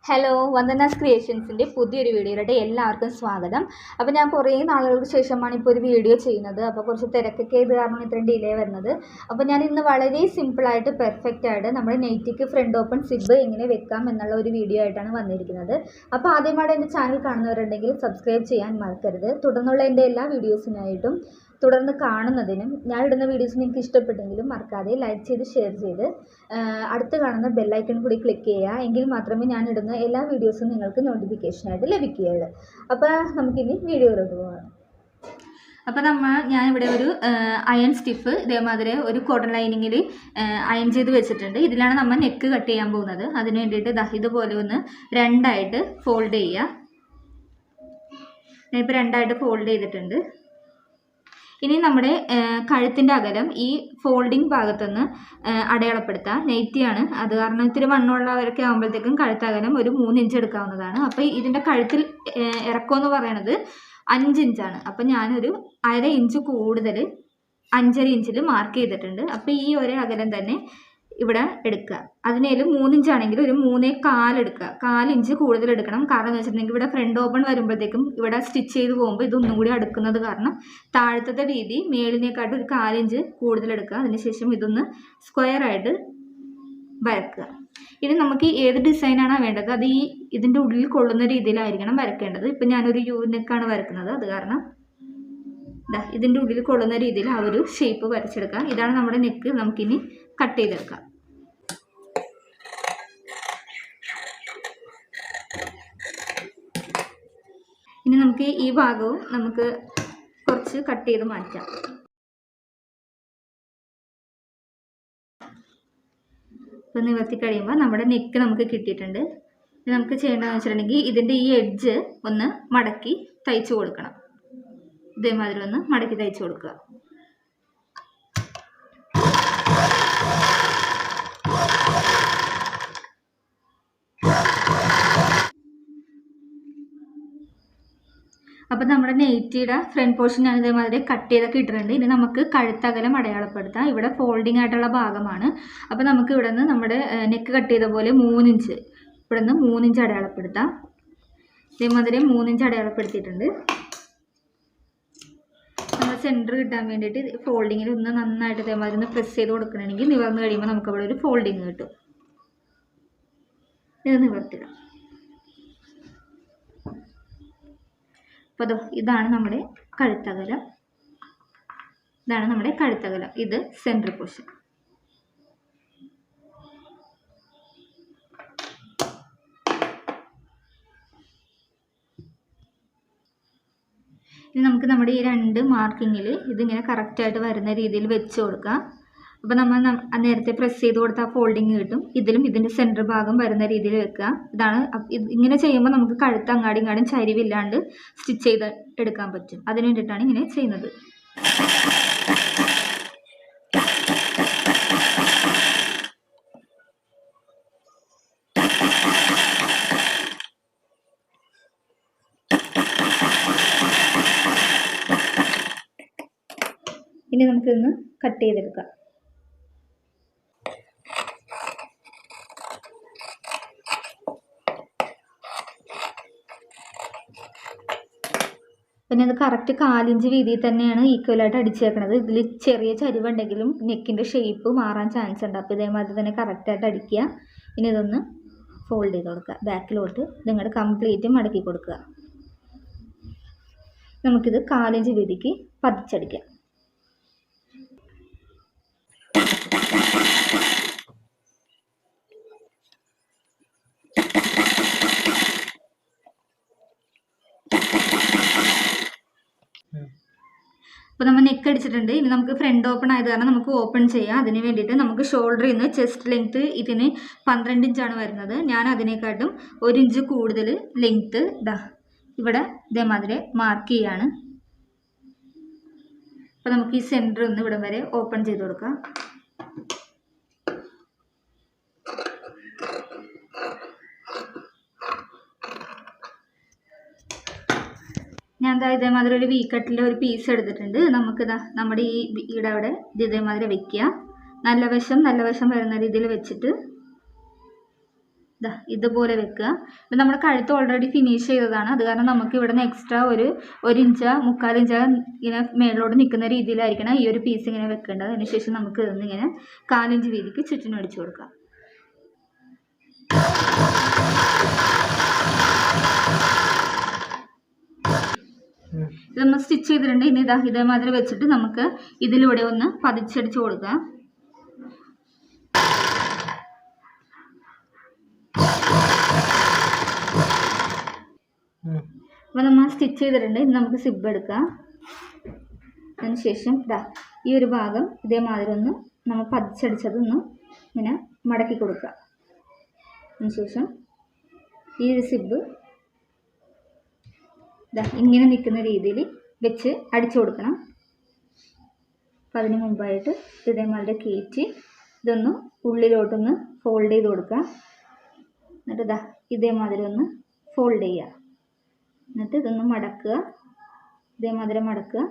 Hello, വന്ദനാസ് ക്രിയേഷൻസിൻ്റെ പുതിയൊരു വീഡിയോയിലോട്ട് എല്ലാവർക്കും സ്വാഗതം. അപ്പോൾ ഞാൻ കുറേ നാളുകൾക്ക് ശേഷമാണ് ഇപ്പോൾ ഒരു വീഡിയോ ചെയ്യുന്നത്. അപ്പോൾ കുറച്ച് തിരക്കൊക്കെ ഇത് കാരണം ഇത്രയും ഡിലേ വരുന്നത്. അപ്പോൾ ഞാൻ ഇന്ന് വളരെ സിമ്പിളായിട്ട് പെർഫെക്റ്റായിട്ട് നമ്മുടെ നെറ്റിക്ക് ഫ്രണ്ട് ഓപ്പൺ സിബ് എങ്ങനെ വെക്കാം എന്നുള്ള ഒരു വീഡിയോ ആയിട്ടാണ് വന്നിരിക്കുന്നത്. അപ്പോൾ ആദ്യമായിട്ട് എൻ്റെ ചാനൽ കാണുന്നവരുണ്ടെങ്കിൽ സബ്സ്ക്രൈബ് ചെയ്യാൻ മറക്കരുത്. തുടർന്നുള്ള എൻ്റെ എല്ലാ വീഡിയോസിനായിട്ടും തുടർന്ന് കാണുന്നതിനും ഞാൻ ഇടുന്ന വീഡിയോസ് നിങ്ങൾക്ക് ഇഷ്ടപ്പെട്ടെങ്കിലും മറക്കാതെ ലൈക്ക് ചെയ്ത് ഷെയർ ചെയ്ത് അടുത്ത് കാണുന്ന ബെല്ലൈക്കൺ കൂടി ക്ലിക്ക് ചെയ്യുക. എങ്കിൽ മാത്രമേ ഞാൻ ഇടുന്ന എല്ലാ വീഡിയോസും നിങ്ങൾക്ക് നോട്ടിഫിക്കേഷനായിട്ട് ലഭിക്കുകയുള്ളൂ. അപ്പോൾ നമുക്കിനി വീഡിയോയിലോട്ട് പോകാം. അപ്പോൾ ഞാനിവിടെ ഒരു അയൺ സ്റ്റിഫ് ഇതേമാതിരി ഒരു കോട്ടൺ ലൈനിങ്ങിൽ അയൺ ചെയ്ത് വെച്ചിട്ടുണ്ട്. ഇതിലാണ് നമ്മൾ നെക്ക് കട്ട് ചെയ്യാൻ പോകുന്നത്. അതിന് വേണ്ടിയിട്ട് ഇതുപോലെ ഒന്ന് രണ്ടായിട്ട് ഫോൾഡ് ചെയ്യുക. ഞാനിപ്പോൾ രണ്ടായിട്ട് ഫോൾഡ് ചെയ്തിട്ടുണ്ട്. ഇനി നമ്മുടെ കഴുത്തിൻ്റെ അകലം ഈ ഫോൾഡിങ് ഭാഗത്തുനിന്ന് അടയാളപ്പെടുത്താം. നെറ്റിയാണ്, അത് കാരണം ഇത്തിരി വണ്ണമുള്ളവരൊക്കെ ആകുമ്പോഴത്തേക്കും കഴുത്തകലം ഒരു 3 ഇഞ്ച് എടുക്കാവുന്നതാണ്. അപ്പോൾ ഇതിൻ്റെ കഴുത്തിൽ ഇറക്കമെന്ന് പറയണത് 5 ഇഞ്ചാണ്. അപ്പം ഞാനൊരു 1/2 ഇഞ്ച് കൂടുതൽ 5.5 ഇഞ്ചിൽ മാർക്ക് ചെയ്തിട്ടുണ്ട്. അപ്പോൾ ഈ ഒരു അകലം തന്നെ ഇവിടെ എടുക്കുക. അതിനേലും 3 ഇഞ്ചാണെങ്കിൽ ഒരു 3.25 എടുക്കുക. 4 ഇഞ്ച് കൂടുതൽ എടുക്കണം. കാരണം എന്ന് വെച്ചിട്ടുണ്ടെങ്കിൽ ഇവിടെ ഫ്രണ്ട് ഓപ്പൺ വരുമ്പോഴത്തേക്കും ഇവിടെ സ്റ്റിച്ച് ചെയ്ത് പോകുമ്പോൾ ഇതൊന്നും കൂടി അടുക്കുന്നത് കാരണം താഴത്തെ വീതി മേളിനേക്കാട്ട് ഒരു 4 ഇഞ്ച് കൂടുതൽ എടുക്കുക. അതിനുശേഷം ഇതൊന്ന് സ്ക്വയറായിട്ട് വരക്കുക. ഇനി നമുക്ക് ഏത് ഡിസൈനാണോ വേണ്ടത് അത് ഇതിൻ്റെ ഉള്ളിൽ കൊള്ളുന്ന രീതിയിലായിരിക്കണം വരയ്ക്കേണ്ടത്. ഇപ്പം ഞാനൊരു യു നെക്കാണ് വരക്കുന്നത്. അത് കാരണം ഇതിൻ്റെ ഉള്ളിൽ കൊള്ളുന്ന രീതിയിൽ ആ ഒരു ഷേപ്പ് വരച്ചെടുക്കുക. ഇതാണ് നമ്മുടെ നെക്ക്. നമുക്കിനി കട്ട് ചെയ്തെടുക്കാം. ഇനി നമുക്ക് ഈ ഭാഗവും നമുക്ക് കുറച്ച് കട്ട് ചെയ്ത് മാറ്റാം. ഇപ്പം നിവർത്തി കഴിയുമ്പോൾ നമ്മുടെ നെക്ക് നമുക്ക് കിട്ടിയിട്ടുണ്ട്. ഇനി നമുക്ക് ചെയ്യേണ്ടതെന്ന് വെച്ചിട്ടുണ്ടെങ്കിൽ ഇതിൻ്റെ ഈ എഡ്ജ് ഒന്ന് മടക്കി തയ്ച്ചു കൊടുക്കണം. ഇതേമാതിരി ഒന്ന് മടക്കി തയ്ച്ചു കൊടുക്കുക. അപ്പോൾ നമ്മുടെ നെറ്റിയുടെ ഫ്രണ്ട് പോർഷൻ ഞാൻ ഇതേമാതിരി കട്ട് ചെയ്തൊക്കെ ഇട്ടിട്ടുണ്ട്. ഇനി നമുക്ക് കഴുത്തകലം അടയാളപ്പെടുത്താം. ഇവിടെ ഫോൾഡിങ് ആയിട്ടുള്ള ഭാഗമാണ്. അപ്പോൾ നമുക്ക് ഇവിടെ നിന്ന് നമ്മുടെ നെക്ക് കട്ട് ചെയ്ത പോലെ 3 ഇഞ്ച് ഇവിടെ നിന്ന് 3 ഇഞ്ച് അടയാളപ്പെടുത്താം. ഇതേമാതിരി 3 ഇഞ്ച് അടയാളപ്പെടുത്തിയിട്ടുണ്ട്. നമ്മൾ സെൻറ്റർ കിട്ടാൻ വേണ്ടിയിട്ട് ഫോൾഡിങ്ങിൽ ഒന്ന് നന്നായിട്ട് ഇതേമാതിരി ഒന്ന് പ്രസ് ചെയ്ത് കൊടുക്കണമെങ്കിൽ നിവർന്ന് കഴിയുമ്പോൾ നമുക്കവിടെ ഒരു ഫോൾഡിങ് കിട്ടും. ഇത് നിവർത്തിടാം. അപ്പോൾ ഇതാണ് നമ്മുടെ കഴുത്തകലം. ഇത് സെൻറ്റർ പോർഷൻ. ഇനി നമുക്ക് നമ്മുടെ ഈ 2 മാർക്കിങ്ങിൽ ഇതിങ്ങനെ കറക്റ്റായിട്ട് വരുന്ന രീതിയിൽ വെച്ച് കൊടുക്കാം. അപ്പോൾ നമ്മൾ നേരത്തെ പ്രസ് ചെയ്ത് കൊടുത്ത ആ ഫോൾഡിങ് കിട്ടും. ഇതിലും ഇതിൻ്റെ സെൻറ്റർ ഭാഗം വരുന്ന രീതിയിൽ വെക്കുക. ഇങ്ങനെ ചെയ്യുമ്പോൾ നമുക്ക് കഴുത്ത് അങ്ങാടും ചരിവില്ലാണ്ട് സ്റ്റിച്ച് ചെയ്ത് എടുക്കാൻ പറ്റും. അതിന് വേണ്ടിയിട്ടാണ് ഇങ്ങനെ ചെയ്യുന്നത്. ഇനി നമുക്കിതൊന്ന് കട്ട് ചെയ്തെടുക്കാം. പിന്നെ അത് കറക്റ്റ് 4 ഇഞ്ച് വീതിയിൽ തന്നെയാണ് ഈക്വലായിട്ട് അടിച്ചേക്കണത്. ഇതിൽ ചെറിയ ചരിവുണ്ടെങ്കിലും നെക്കിൻ്റെ ഷേപ്പ് മാറാൻ ചാൻസ് ഉണ്ട്. അപ്പോൾ ഇതേമാതിരി തന്നെ കറക്റ്റായിട്ട് അടിക്കുക. ഇനി ഇതൊന്ന് ഫോൾഡ് ചെയ്ത് കൊടുക്കുക. ബാക്കിലോട്ട് ഇതിങ്ങോട്ട് കംപ്ലീറ്റ് മടക്കി കൊടുക്കുക. നമുക്കിത് 4 ഇഞ്ച് വീതിക്ക് പതിച്ചടിക്കാം. അപ്പോൾ നമ്മൾ നെക്ക് അടിച്ചിട്ടുണ്ട്. ഇനി നമുക്ക് ഫ്രണ്ട് ഓപ്പൺ ആയത് കാരണം നമുക്ക് ഓപ്പൺ ചെയ്യാം. അതിന് വേണ്ടിയിട്ട് നമുക്ക് ഷോൾഡറിൽ നിന്ന് ചെസ്റ്റ് ലെങ്ത്ത് ഇതിന് 12 ഇഞ്ചാണ് വരുന്നത്. ഞാൻ അതിനെക്കാട്ടും 1 ഇഞ്ച് കൂടുതൽ ലെങ്ത്ത് ഇവിടെ ഇതേമാതിരി മാർക്ക് ചെയ്യാണ്. അപ്പോൾ നമുക്ക് ഈ സെൻറ്റർ ഒന്ന് ഇവിടം വരെ ഓപ്പൺ ചെയ്ത് കൊടുക്കാം. ഞാൻ ഇതേമാതിരി ഒരു വി കട്ടിലെ ഒരു പീസ് എടുത്തിട്ടുണ്ട്. നമുക്ക് നമ്മുടെ ഇവിടെ അവിടെ ഇതേമാതിരി വെക്കുക. നല്ല വശം വരുന്ന രീതിയിൽ വെച്ചിട്ട് ഇതുപോലെ വെക്കുക. ഇത് നമ്മുടെ കഴുത്ത് ഓൾറെഡി ഫിനിഷ് ചെയ്തതാണ്, അത് കാരണം നമുക്ക് ഇവിടെ നിന്ന് എക്സ്ട്രാ ഒരു ഇഞ്ച് 3/4 ഇഞ്ച് ഇങ്ങനെ മേളിലോട്ട് നിൽക്കുന്ന രീതിയിലായിരിക്കണം ഈ ഒരു പീസ് ഇങ്ങനെ വെക്കേണ്ടത്. അതിനുശേഷം നമുക്ക് ഇതൊന്ന് ഇങ്ങനെ 1/4 ഇഞ്ച് വീതിക്ക് ചുറ്റിനും അടിച്ചു കൊടുക്കാം. ഇത് നമ്മൾ സ്റ്റിച്ച് ചെയ്തിട്ടുണ്ട്. ഇനി ഇതേമാതിരി വെച്ചിട്ട് നമുക്ക് ഇതിലൂടെ ഒന്ന് പതിച്ചടിച്ച് കൊടുക്കാം. അപ്പോൾ നമ്മൾ സ്റ്റിച്ച് ചെയ്തിട്ടുണ്ട്. ഇനി നമുക്ക് സിബ് എടുക്കാം. അതിനുശേഷം ഈ ഒരു ഭാഗം ഇതേമാതിരി ഒന്ന് നമ്മൾ പതിച്ചടിച്ചതൊന്ന് ഇങ്ങനെ മടക്കി കൊടുക്കുക. അതിനുശേഷം ഈ ഒരു സിബ് ഇങ്ങനെ നിൽക്കുന്ന രീതിയിൽ വെച്ച് അടിച്ചു കൊടുക്കണം. അപ്പം അതിന് മുമ്പായിട്ട് ഇതേമാതിരി കയറ്റി ഇതൊന്ന് ഉള്ളിലോട്ടൊന്ന് ഫോൾഡ് ചെയ്ത് കൊടുക്കുക. എന്നിട്ട് ഇതേമാതിരി ഒന്ന് ഫോൾഡ് ചെയ്യുക. എന്നിട്ട് ഇതൊന്ന് മടക്കുക, ഇതേമാതിരി മടക്കുക.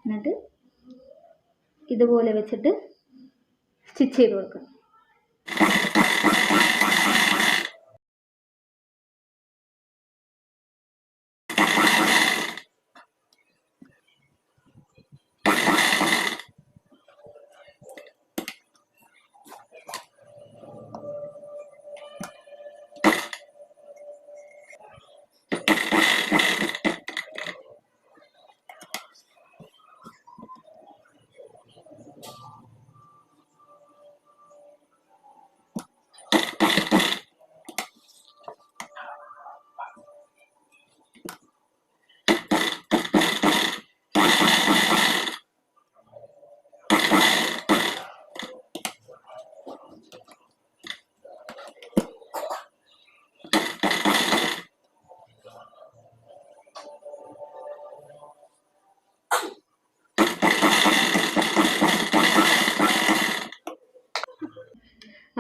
എന്നിട്ട് ഇതുപോലെ വെച്ചിട്ട് സ്റ്റിച്ച് ചെയ്ത് കൊടുക്കുക.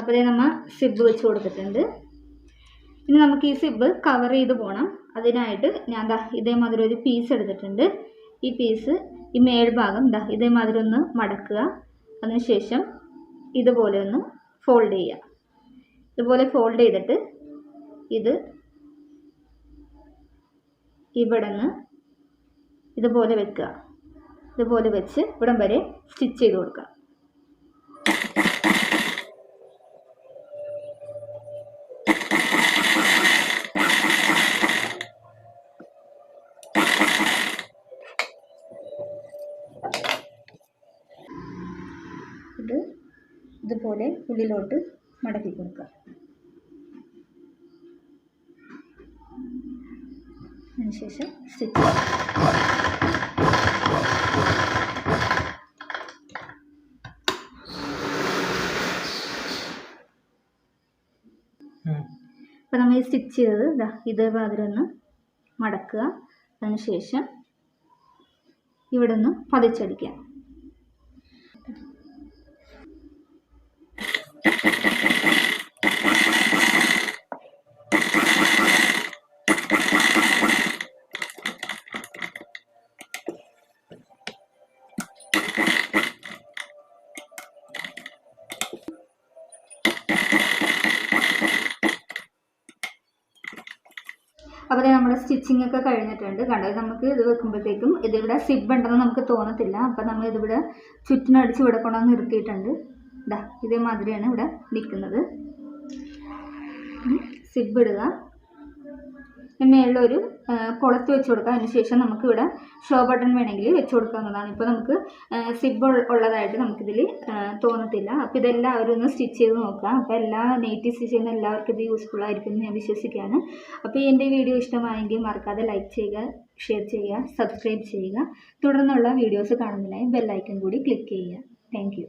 അപ്പോൾ നമ്മൾ സിബ് വെച്ച് കൊടുത്തിട്ടുണ്ട്. ഇനി നമുക്ക് ഈ സിബ് കവർ ചെയ്ത് പോകണം. അതിനായിട്ട് ഞാൻ ഇതേമാതിരി ഒരു പീസ് എടുത്തിട്ടുണ്ട്. ഈ പീസ് ഈ മേൽഭാഗം ഇതേമാതിരി ഒന്ന് മടക്കുക. അതിനുശേഷം ഇതുപോലെ ഒന്ന് ഫോൾഡ് ചെയ്യുക. ഇതുപോലെ ഫോൾഡ് ചെയ്തിട്ട് ഇത് ഇവിടെ നിന്ന് ഇതുപോലെ വെക്കുക. ഇതുപോലെ വെച്ച് ഇവിടം വരെ സ്റ്റിച്ച് ചെയ്ത് കൊടുക്കുക. ഇതുപോലെ ഉള്ളിലോട്ട് മടക്കി കൊടുക്കുക. അതിനുശേഷം സ്റ്റിച്ച് അപ്പോൾ നമ്മൾ ഈ സ്റ്റിച്ച് ചെയ്തത് ഇതേമാതിരി ഒന്ന് മടക്കുക. അതിനുശേഷം ഇവിടെ ഒന്ന് പതിച്ചടിക്കുക. അപ്പോൾ നമ്മുടെ സ്റ്റിച്ചിങ് ഒക്കെ കഴിഞ്ഞിട്ടുണ്ട്. കണ്ടത് നമുക്ക് ഇത് വെക്കുമ്പോഴത്തേക്കും ഇതിവിടെ സിബ് ഉണ്ടെന്ന് നമുക്ക് തോന്നത്തില്ല. അപ്പോൾ നമ്മൾ ഇതിവിടെ ചുറ്റിനടിച്ച് ഇവിടെ കൊണ്ടുവന്ന് നിർത്തിയിട്ടുണ്ട്. ഇതേമാതിരിയാണ് ഇവിടെ നിൽക്കുന്നത്. സിബ് ഇടുക, മേളിലൊരു കുളത്ത് വെച്ച് കൊടുക്കുക. അതിനുശേഷം നമുക്കിവിടെ ഷോ ബട്ടൺ വേണമെങ്കിൽ വെച്ച് കൊടുക്കാവുന്നതാണ്. ഇപ്പോൾ നമുക്ക് സിബ് ഉള്ളതായിട്ട് നമുക്കിതിൽ തോന്നത്തില്ല. അപ്പോൾ ഇതെല്ലാവരും ഒന്ന് സ്റ്റിച്ച് ചെയ്ത് നോക്കുക. അപ്പോൾ എല്ലാ നെയ്റ്റി സ്റ്റിച്ച് ചെയ്യുന്ന എല്ലാവർക്കും ഇത് യൂസ്ഫുൾ ആയിരിക്കും എന്ന് ഞാൻ വിശ്വസിക്കുകയാണ്. അപ്പോൾ എൻ്റെ വീഡിയോ ഇഷ്ടമായെങ്കിൽ മറക്കാതെ ലൈക്ക് ചെയ്യുക, ഷെയർ ചെയ്യുക, സബ്സ്ക്രൈബ് ചെയ്യുക. തുടർന്നുള്ള വീഡിയോസ് കാണുന്നതിനായി ബെല്ലൈക്കൺ കൂടി ക്ലിക്ക് ചെയ്യുക. Thank you.